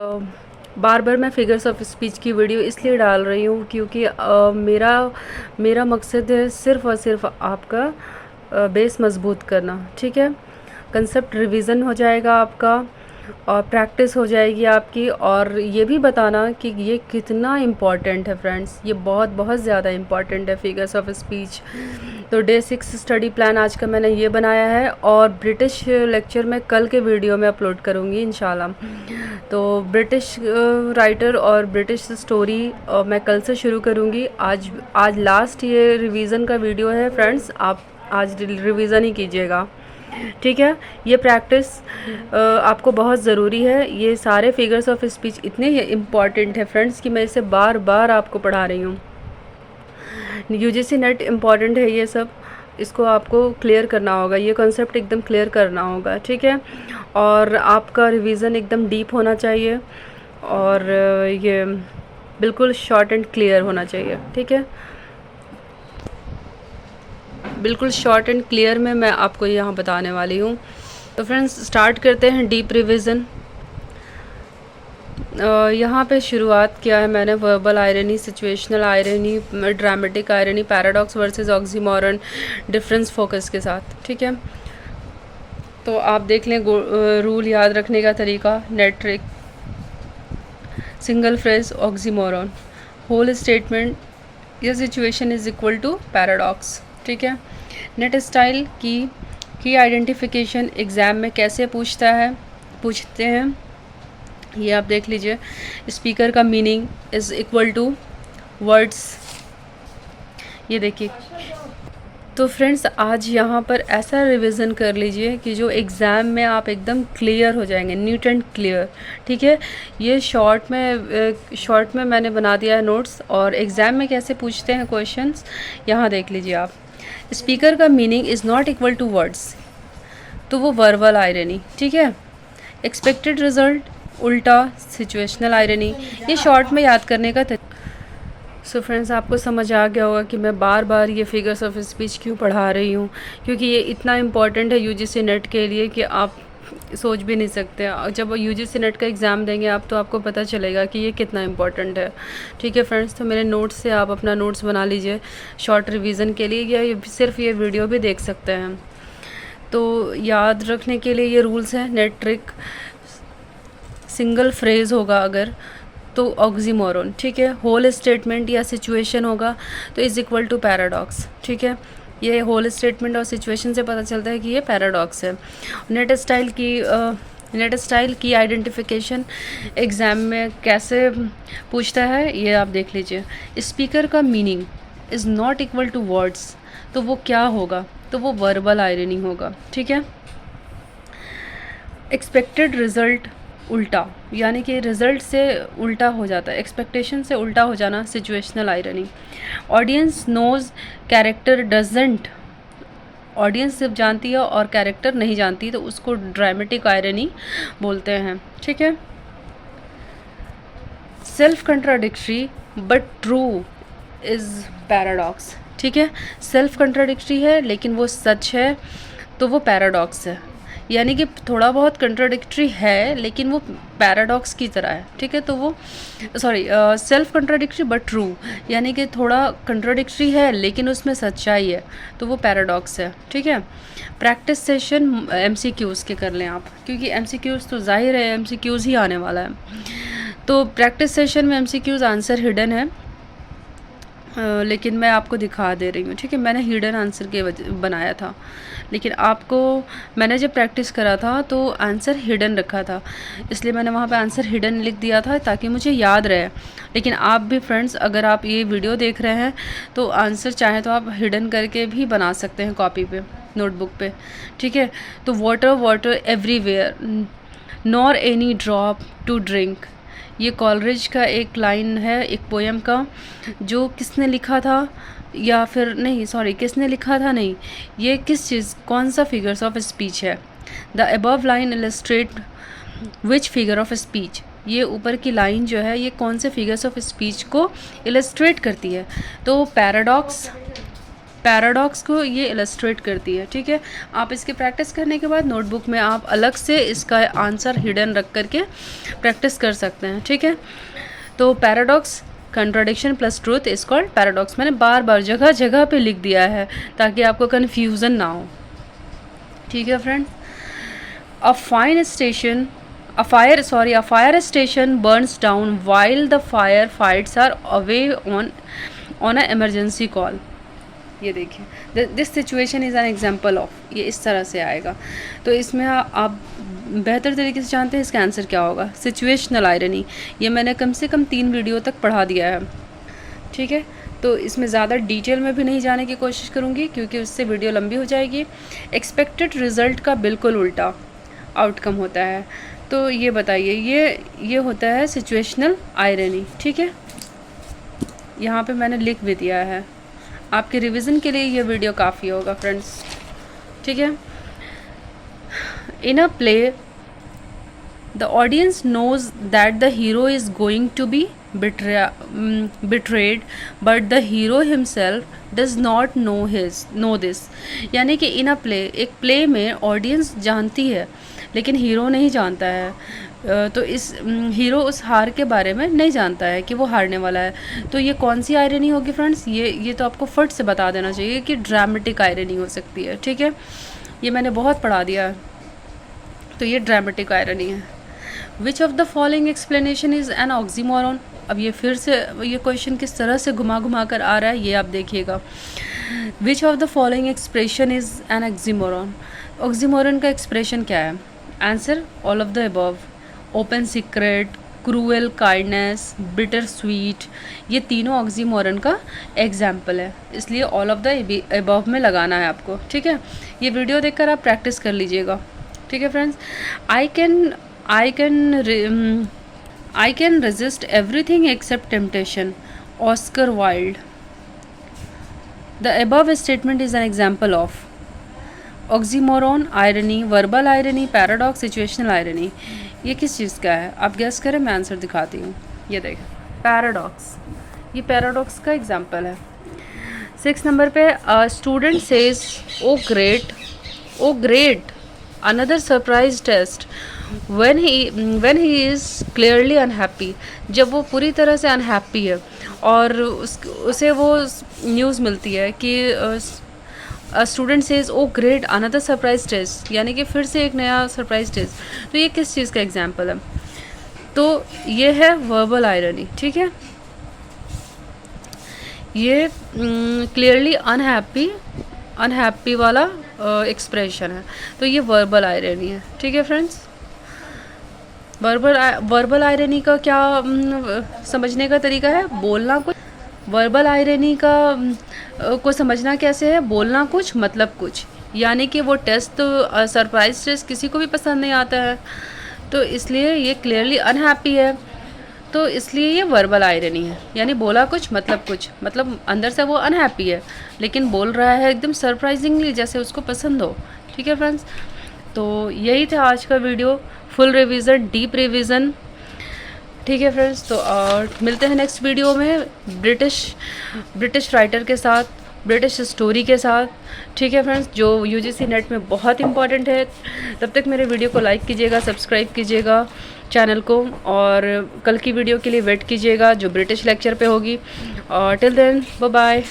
बार बार मैं figures of speech की video इसलिए डाल रही हूँ क्योंकि मेरा मेरा मकसद है सिर्फ़ और सिर्फ आपका बेस मज़बूत करना। ठीक है, कंसेप्ट रिवीजन हो जाएगा आपका और प्रैक्टिस हो जाएगी आपकी, और ये भी बताना कि ये कितना इम्पॉर्टेंट है फ्रेंड्स। ये बहुत बहुत ज़्यादा इम्पॉर्टेंट है फिगर्स ऑफ स्पीच। तो डे 6 स्टडी प्लान आज का मैंने ये बनाया है, और ब्रिटिश लेक्चर मैं कल के वीडियो में अपलोड करूँगी इंशाल्लाह। तो ब्रिटिश राइटर और ब्रिटिश स्टोरी मैं कल से शुरू करूँगी। आज लास्ट ये रिवीजन का वीडियो है फ्रेंड्स, आप आज रिवीजन ही कीजिएगा। ठीक है, ये प्रैक्टिस आपको बहुत ज़रूरी है। ये सारे फिगर्स ऑफ स्पीच इतने इम्पॉर्टेंट है फ्रेंड्स कि मैं इसे बार बार आपको पढ़ा रही हूँ। यूजीसी नेट इम्पॉर्टेंट है ये सब, इसको आपको क्लियर करना होगा, ये कॉन्सेप्ट एकदम क्लियर करना होगा। ठीक है, और आपका रिवीजन एकदम डीप होना चाहिए, और ये बिल्कुल शॉर्ट एंड क्लियर होना चाहिए। ठीक है, बिल्कुल शॉर्ट एंड क्लियर में मैं आपको यहाँ बताने वाली हूँ। तो फ्रेंड्स स्टार्ट करते हैं डीप रिवीजन। यहाँ पे शुरुआत किया है मैंने verbal irony, situational irony, dramatic irony, paradox versus oxymoron, difference focus के साथ। ठीक है, तो आप देख लें रूल याद रखने का तरीका। नेट्रिक, single phrase, oxymoron, whole statement या situation is equal to paradox. ठीक है, नेट स्टाइल की आइडेंटिफिकेशन एग्ज़ाम में कैसे पूछते हैं ये आप देख लीजिए। स्पीकर का meaning is equal to words, ये देखिए। तो फ्रेंड्स आज यहाँ पर ऐसा रिवीजन कर लीजिए कि जो एग्ज़ाम में आप एकदम क्लियर हो जाएंगे, नीट एंड क्लियर। ठीक है, ये शॉर्ट में मैंने बना दिया है नोट्स, और एग्ज़ाम में कैसे पूछते हैं क्वेश्चंस यहाँ देख लीजिए आप। स्पीकर का meaning is not equal to words, तो वो वर्बल आयरनी। ठीक है, एक्सपेक्टेड रिजल्ट उल्टा, सिचुएशनल आयरनी। ये शॉर्ट में याद करने का सो फ्रेंड्स आपको समझ आ गया होगा कि मैं बार बार ये फिगर्स ऑफ स्पीच क्यों पढ़ा रही हूँ, क्योंकि ये इतना इम्पॉर्टेंट है यूजीसी नेट के लिए कि आप सोच भी नहीं सकते। जब यूजीसी नेट का एग्ज़ाम देंगे आप, तो आपको पता चलेगा कि ये कितना इम्पॉर्टेंट है। ठीक है फ्रेंड्स, तो मेरे नोट्स से आप अपना नोट्स बना लीजिए शॉर्ट रिवीजन के लिए, या सिर्फ ये वीडियो भी देख सकते हैं। तो याद रखने के लिए ये रूल्स हैं। नेट ट्रिक, सिंगल फ्रेज़ होगा अगर तो ऑक्सीमोरन। ठीक है, होल स्टेटमेंट या सिचुएशन होगा तो इज़ इक्वल टू पैराडॉक्स। ठीक है, ये होल स्टेटमेंट और सिचुएशन से पता चलता है कि ये पैराडॉक्स है। नेट स्टाइल की आइडेंटिफिकेशन एग्ज़ाम में कैसे पूछता है ये आप देख लीजिए। स्पीकर का meaning is not equal to words, तो वो क्या होगा, तो वो वर्बल आयरनी होगा। ठीक है, एक्सपेक्टेड रिज़ल्ट उल्टा, यानी कि रिज़ल्ट से उल्टा हो जाता है, एक्सपेक्टेशन से उल्टा हो जाना, situational irony. Audience knows, character doesn't, audience सिर्फ जानती है और कैरेक्टर नहीं जानती, तो उसको ड्रामेटिक आयरनी बोलते हैं। ठीक है, self contradictory but true is paradox. ठीक है, सेल्फ कंट्राडिक्टरी है लेकिन वो सच है, तो वो पैराडॉक्स है। यानी कि थोड़ा बहुत कंट्राडिक्टरी है लेकिन वो पैराडॉक्स की तरह है। ठीक है, तो वो सेल्फ कंट्राडिक्टरी बट ट्रू, यानी कि थोड़ा कंट्राडिक्टरी है लेकिन उसमें सच्चाई है, तो वो पैराडॉक्स है। ठीक है, प्रैक्टिस सेशन एमसीक्यूज़ के कर लें आप, क्योंकि एमसीक्यूज़ तो जाहिर है एमसीक्यूज़ ही आने वाला है। तो प्रैक्टिस सेशन में एमसीक्यूज़ आंसर हिडन है, लेकिन मैं आपको दिखा दे रही हूँ। ठीक है, मैंने हिडन आंसर के बनाया था, लेकिन आपको मैंने जब प्रैक्टिस करा था तो आंसर हिडन रखा था, इसलिए मैंने वहाँ पे आंसर हिडन लिख दिया था ताकि मुझे याद रहे। लेकिन आप भी फ्रेंड्स अगर आप ये वीडियो देख रहे हैं तो आंसर चाहे तो आप हिडन करके भी बना सकते हैं कॉपी पे, नोटबुक पे। ठीक है, तो water everywhere, nor any drop to drink, ये कॉलरिज का एक लाइन है एक पोएम का, जो किसने लिखा था, या फिर नहीं सॉरी किसने लिखा था नहीं, ये कौन सा फिगर्स ऑफ स्पीच है। The above line illustrate which figure of speech, ये ऊपर की लाइन जो है ये कौन से फिगर्स ऑफ स्पीच को इलस्ट्रेट करती है। तो पैराडॉक्स पैराडॉक्स को ये इलस्ट्रेट करती है, ठीक है। आप इसकी प्रैक्टिस करने के बाद नोटबुक में आप अलग से इसका आंसर हिडन रख करके प्रैक्टिस कर सकते हैं, ठीक है। तो paradox contradiction plus truth is called paradox. मैंने बार बार जगह जगह पे लिख दिया है ताकि आपको कन्फ्यूज़न ना हो, ठीक है friend. A fire station burns down while the firefights are away on an emergency call. ये देखिए, this situation is an example of, ये इस तरह से आएगा। तो इसमें आप बेहतर तरीके से जानते हैं इसका आंसर क्या होगा। सिचुएशनल आयरनी, ये मैंने कम से कम 3 वीडियो तक पढ़ा दिया है, ठीक है। तो इसमें ज़्यादा डिटेल में भी नहीं जाने की कोशिश करूँगी क्योंकि उससे वीडियो लंबी हो जाएगी। एक्सपेक्टेड रिज़ल्ट का बिल्कुल उल्टा आउटकम होता है। तो ये बताइए, ये होता है सिचुएशनल आयरनी, ठीक है। यहाँ पे मैंने लिख भी दिया है, आपके रिवीजन के लिए ये वीडियो काफ़ी होगा फ्रेंड्स, ठीक है। In a play the audience knows that the hero is going to be betrayed but the hero himself does not know this। यानी कि इन अ प्ले, एक प्ले में ऑडियंस जानती है लेकिन हीरो नहीं जानता है। तो इस हीरो उस हार के बारे में नहीं जानता है कि वो हारने वाला है। तो ये कौन सी आयरनी होगी फ्रेंड्स? ये तो आपको फट से बता देना चाहिए कि ड्रामेटिक आयरनी हो सकती है, ठीक है। ये मैंने बहुत पढ़ा दिया है, तो ये ड्रामेटिक आयरनी है। Which of the following explanation is an oxymoron. अब ये फिर से ये क्वेश्चन किस तरह से घुमा घुमा कर आ रहा है ये आप देखिएगा। Which of the following expression is an oxymoron. Oxymoron का एक्सप्रेशन क्या है? Answer all of the above. Open secret, cruel kindness, bitter sweet, ये तीनों ऑक्सीमोरॉन का एग्जाम्पल है, इसलिए ऑल ऑफ द अबव में लगाना है आपको, ठीक है। ये वीडियो देखकर आप प्रैक्टिस कर लीजिएगा, ठीक है friends. I can resist everything except temptation. Oscar Wilde. The above statement is an example of oxymoron, irony, verbal irony, paradox, situational irony. ये किस चीज़ का है? आप गेस करें, मैं आंसर दिखाती हूँ। ये देखें, पैराडॉक्स, ये पैराडॉक्स का एग्जाम्पल है। 6 नंबर पे student says O great another surprise test when he is clearly unhappy। जब वो पूरी तरह से अनहैप्पी है और उसे वो न्यूज़ मिलती है कि स्टूडेंट सेज ओ ग्रेट अनदर सरप्राइज टेस्ट, यानी कि फिर से एक नया सरप्राइज टेस्ट। तो ये किस चीज़ का एग्जाम्पल है? तो ये है वर्बल आयरनी, ठीक है। ये क्लियरली अनहैप्पी वाला एक्सप्रेशन है, तो ये वर्बल आयरनी है, ठीक है फ्रेंड्स। वर्बल आयरनी का क्या समझने का तरीका है? बोलना कुछ, वर्बल आयरनी का को समझना कैसे है? बोलना कुछ मतलब कुछ, यानी कि वो टेस्ट तो सरप्राइज टेस्ट किसी को भी पसंद नहीं आता है, तो इसलिए ये क्लियरली अनहैप्पी है, तो इसलिए ये वर्बल आयरनी है। यानी बोला कुछ मतलब कुछ, मतलब अंदर से वो अनहैप्पी है लेकिन बोल रहा है एकदम सरप्राइजिंगली जैसे उसको पसंद हो, ठीक है फ्रेंड्स। तो यही था आज का video, full revision, deep revision, ठीक है फ्रेंड्स। तो मिलते हैं नेक्स्ट वीडियो में ब्रिटिश राइटर के साथ, ब्रिटिश स्टोरी के साथ, ठीक है फ्रेंड्स, जो यूजीसी नेट में बहुत इंपॉर्टेंट है। तब तक मेरे वीडियो को लाइक कीजिएगा, सब्सक्राइब कीजिएगा चैनल को, और कल की वीडियो के लिए वेट कीजिएगा जो ब्रिटिश लेक्चर पे होगी। और टिल देन बाय बाय।